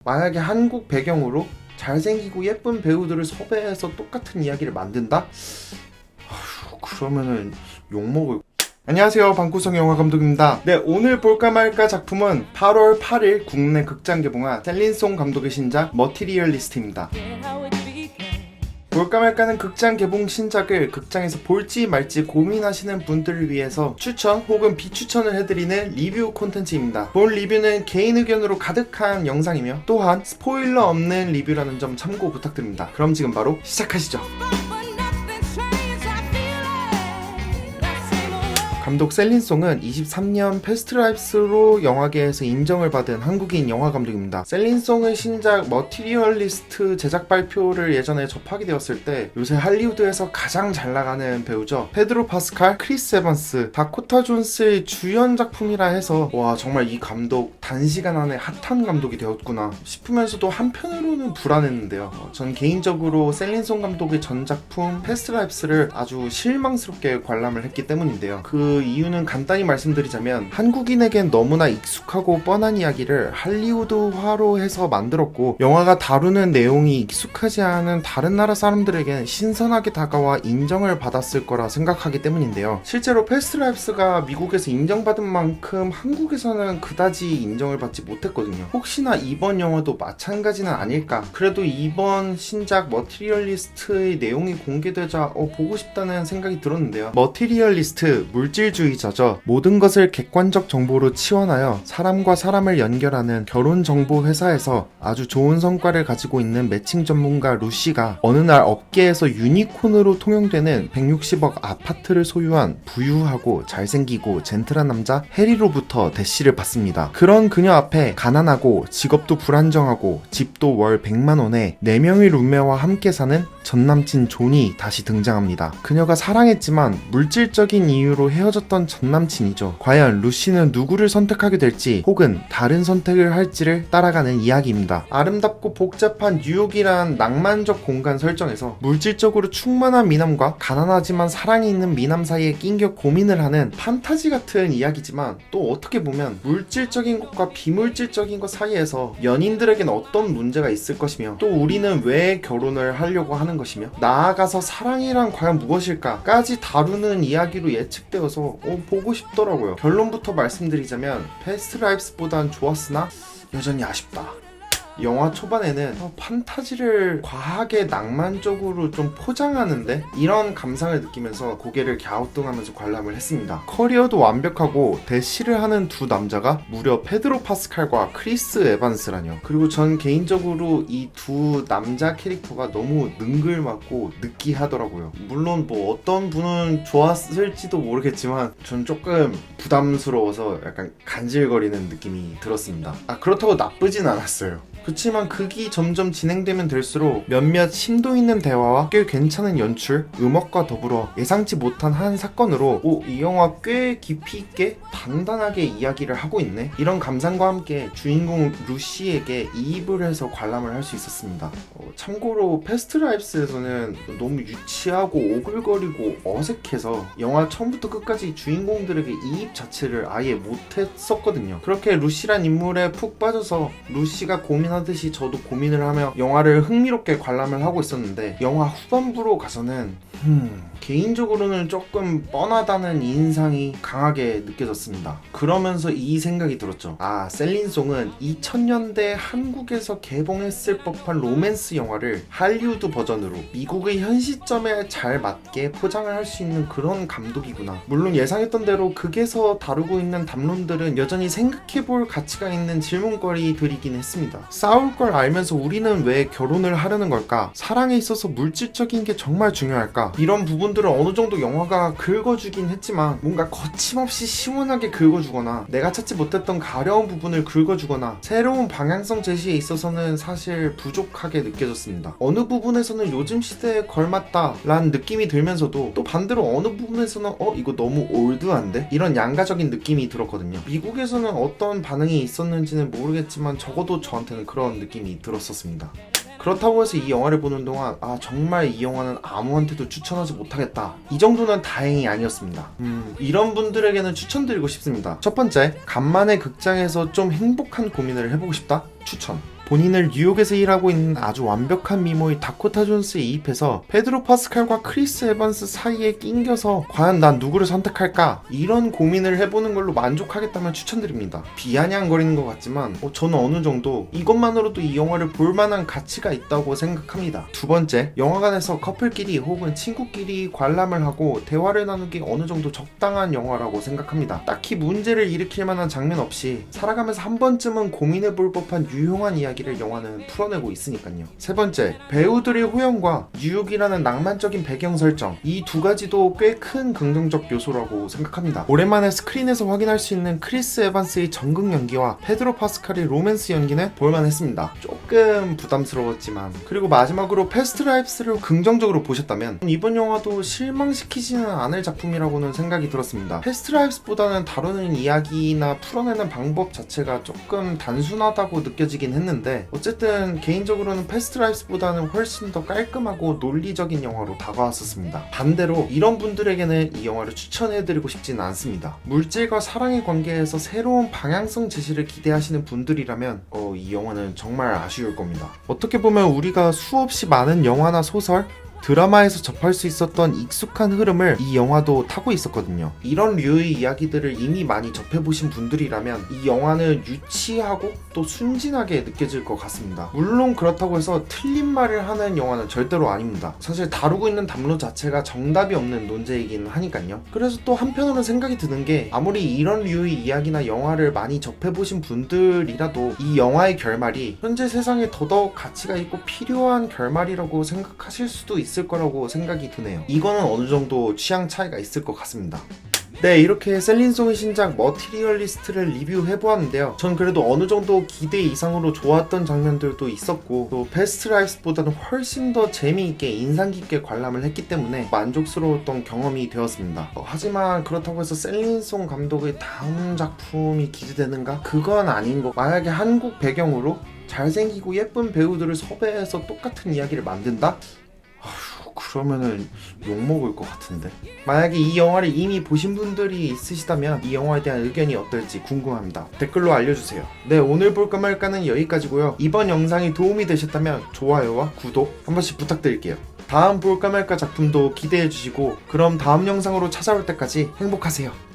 만약에 한국 배경으로 잘생기고 예쁜 배우들을 섭외해서 똑같은 이야기를 만든다? 그러면은 욕먹을. 안녕하세요, 방구석 영화감독입니다. 네, 오늘 볼까 말까 작품은 8월 8일 국내 극장 개봉한 셀린송 감독의 신작 머티리얼리스트입니다. 볼까 말까는 극장 개봉 신작을 극장에서 볼지 말지 고민하시는 분들을 위해서 추천 혹은 비추천을 해드리는 리뷰 콘텐츠입니다. 본 리뷰는 개인 의견으로 가득한 영상이며 또한 스포일러 없는 리뷰라는 점 참고 부탁드립니다. 그럼 지금 바로 시작하시죠. 감독 셀린송은 23년 패스트라이프스로 영화계에서 인정을 받은 한국인 영화 감독입니다. 셀린송의 신작 머티리얼리스트 제작 발표를 예전에 접하게 되었을 때 요새 할리우드에서 가장 잘 나가는 배우죠. 페드로 파스칼, 크리스 에반스, 다코타 존스의 주연 작품이라 해서 와, 정말 이 감독 단시간 안에 핫한 감독이 되었구나 싶으면서도 한편으로는 불안했는데요. 전 개인적으로 셀린송 감독의 전 작품 패스트라이프스를 아주 실망스럽게 관람을 했기 때문인데요. 그 이유는 간단히 말씀드리자면 한국인에겐 너무나 익숙하고 뻔한 이야기를 할리우드화로 해서 만들었고 영화가 다루는 내용이 익숙하지 않은 다른 나라 사람들에겐 신선하게 다가와 인정을 받았을 거라 생각하기 때문인데요. 실제로 패스트라이프스가 미국에서 인정받은 만큼 한국에서는 그다지 인정을 받지 못했거든요. 혹시나 이번 영화도 마찬가지는 아닐까. 그래도 이번 신작 머티리얼리스트의 내용이 공개되자 보고 싶다는 생각이 들었는데요. 머티리얼리스트, 물질주의자죠. 모든 것을 객관적 정보로 치환하여 사람과 사람을 연결하는 결혼 정보 회사에서 아주 좋은 성과를 가지고 있는 매칭 전문가 루시가 어느 날 업계에서 유니콘으로 통용되는 160억 아파트를 소유한 부유하고 잘생기고 젠틀한 남자 해리로부터 대시를 받습니다. 그런 그녀 앞에 가난하고 직업도 불안정하고 집도 월 100만 원에 4명의 룸메와 함께 사는 전남친 존이 다시 등장합니다. 그녀가 사랑했지만 물질적인 이유로 헤어졌던 전남친이죠. 과연 루시는 누구를 선택하게 될지 혹은 다른 선택을 할지를 따라가는 이야기입니다. 아름답고 복잡한 뉴욕이란 낭만적 공간 설정에서 물질적으로 충만한 미남과 가난하지만 사랑이 있는 미남 사이에 낑겨 고민을 하는 판타지 같은 이야기지만 또 어떻게 보면 물질적인 것과 비물질적인 것 사이에서 연인들에겐 어떤 문제가 있을 것이며 또 우리는 왜 결혼을 하려고 하는 것이며 나아가서 사랑이란 과연 무엇일까까지 다루는 이야기로 예측되어서 보고 싶더라고요. 결론부터 말씀드리자면 패스트라이프스보단 좋았으나 여전히 아쉽다. 영화 초반에는 판타지를 과하게 낭만적으로 좀 포장하는데 이런 감상을 느끼면서 고개를 갸우뚱하면서 관람을 했습니다. 커리어도 완벽하고 대시를 하는 두 남자가 무려 페드로 파스칼과 크리스 에반스라뇨. 그리고 전 개인적으로 이 두 남자 캐릭터가 너무 능글맞고 느끼하더라고요. 물론 뭐 어떤 분은 좋았을지도 모르겠지만 전 조금 부담스러워서 약간 간질거리는 느낌이 들었습니다. 그렇다고 나쁘진 않았어요. 그렇지만 극이 점점 진행되면 될수록 몇몇 심도 있는 대화와 꽤 괜찮은 연출, 음악과 더불어 예상치 못한 한 사건으로 이 영화 꽤 깊이 있게 단단하게 이야기를 하고 있네? 이런 감상과 함께 주인공 루시에게 이입을 해서 관람을 할 수 있었습니다. 참고로 패스트라이프스에서는 너무 유치하고 오글거리고 어색해서 영화 처음부터 끝까지 주인공들에게 이입 자체를 아예 못했었거든요. 그렇게 루시란 인물에 푹 빠져서 루시가 고민하듯이 저도 고민을 하며 영화를 흥미롭게 관람을 하고 있었는데 영화 후반부로 가서는 개인적으로는 조금 뻔하다는 인상이 강하게 느껴졌습니다. 그러면서 이 생각이 들었죠. 셀린송은 2000년대 한국에서 개봉했을 법한 로맨스 영화를 할리우드 버전으로 미국의 현 시점에 잘 맞게 포장을 할 수 있는 그런 감독이구나. 물론 예상했던 대로 극에서 다루고 있는 담론들은 여전히 생각해볼 가치가 있는 질문거리들이긴 했습니다. 싸울 걸 알면서 우리는 왜 결혼을 하려는 걸까? 사랑에 있어서 물질적인 게 정말 중요할까? 이런 부분들을 어느 정도 영화가 긁어주긴 했지만 뭔가 거침없이 시원하게 긁어주거나 내가 찾지 못했던 가려운 부분을 긁어주거나 새로운 방향성 제시에 있어서는 사실 부족하게 느껴졌습니다. 어느 부분에서는 요즘 시대에 걸맞다 라는 느낌이 들면서도 또 반대로 어느 부분에서는 이거 너무 올드한데? 이런 양가적인 느낌이 들었거든요. 미국에서는 어떤 반응이 있었는지는 모르겠지만 적어도 저한테는 그런 느낌이 들었었습니다. 그렇다고 해서 이 영화를 보는 동안 정말 이 영화는 아무한테도 추천하지 못하겠다, 이 정도는 다행히 아니었습니다. 이런 분들에게는 추천드리고 싶습니다. 첫 번째, 간만에 극장에서 좀 행복한 고민을 해보고 싶다? 추천. 본인을 뉴욕에서 일하고 있는 아주 완벽한 미모의 다코타 존스에 이입해서 페드로 파스칼과 크리스 에반스 사이에 낑겨서 과연 난 누구를 선택할까? 이런 고민을 해보는 걸로 만족하겠다면 추천드립니다. 비아냥거리는 것 같지만 저는 어느 정도 이것만으로도 이 영화를 볼만한 가치가 있다고 생각합니다. 두 번째, 영화관에서 커플끼리 혹은 친구끼리 관람을 하고 대화를 나누기 어느 정도 적당한 영화라고 생각합니다. 딱히 문제를 일으킬 만한 장면 없이 살아가면서 한 번쯤은 고민해볼 법한 유용한 이야기를 영화는 풀어내고 있으니까요. 세 번째, 배우들의 호연과 뉴욕이라는 낭만적인 배경 설정, 이 두 가지도 꽤 큰 긍정적 요소라고 생각합니다. 오랜만에 스크린에서 확인할 수 있는 크리스 에반스의 전극 연기와 페드로 파스칼의 로맨스 연기는 볼만했습니다. 조금 부담스러웠지만. 그리고 마지막으로 패스트 라이프스를 긍정적으로 보셨다면 이번 영화도 실망시키지는 않을 작품이라고는 생각이 들었습니다. 패스트 라이프스보다는 다루는 이야기나 풀어내는 방법 자체가 조금 단순하다고 느껴지긴 했는데, 어쨌든 개인적으로는 패스트 라이프스보다는 훨씬 더 깔끔하고 논리적인 영화로 다가왔었습니다. 반대로 이런 분들에게는 이 영화를 추천해드리고 싶지는 않습니다. 물질과 사랑의 관계에서 새로운 방향성 제시를 기대하시는 분들이라면 이 영화는 정말 아쉬울 겁니다. 어떻게 보면 우리가 수없이 많은 영화나 소설, 드라마에서 접할 수 있었던 익숙한 흐름을 이 영화도 타고 있었거든요. 이런 류의 이야기들을 이미 많이 접해보신 분들이라면 이 영화는 유치하고 또 순진하게 느껴질 것 같습니다. 물론 그렇다고 해서 틀린 말을 하는 영화는 절대로 아닙니다. 사실 다루고 있는 담로 자체가 정답이 없는 논제이긴 하니까요. 그래서 또 한편으로는 생각이 드는 게, 아무리 이런 류의 이야기나 영화를 많이 접해보신 분들이라도 이 영화의 결말이 현재 세상에 더더욱 가치가 있고 필요한 결말이라고 생각하실 수도 있을 거라고 생각이 드네요. 이거는 어느 정도 취향 차이가 있을 것 같습니다. 네, 이렇게 셀린송의 신작 머티리얼리스트를 리뷰해보았는데요. 전 그래도 어느 정도 기대 이상으로 좋았던 장면들도 있었고, 또 패스트 라이프스보다는 훨씬 더 재미있게 인상 깊게 관람을 했기 때문에 만족스러웠던 경험이 되었습니다. 하지만 그렇다고 해서 셀린송 감독의 다음 작품이 기대되는가? 그건 아닌 거. 만약에 한국 배경으로 잘생기고 예쁜 배우들을 섭외해서 똑같은 이야기를 만든다? 그러면은 욕먹을 것 같은데. 만약에 이 영화를 이미 보신 분들이 있으시다면 이 영화에 대한 의견이 어떨지 궁금합니다. 댓글로 알려주세요. 네, 오늘 볼까 말까는 여기까지고요. 이번 영상이 도움이 되셨다면 좋아요와 구독 한 번씩 부탁드릴게요. 다음 볼까 말까 작품도 기대해주시고, 그럼 다음 영상으로 찾아올 때까지 행복하세요.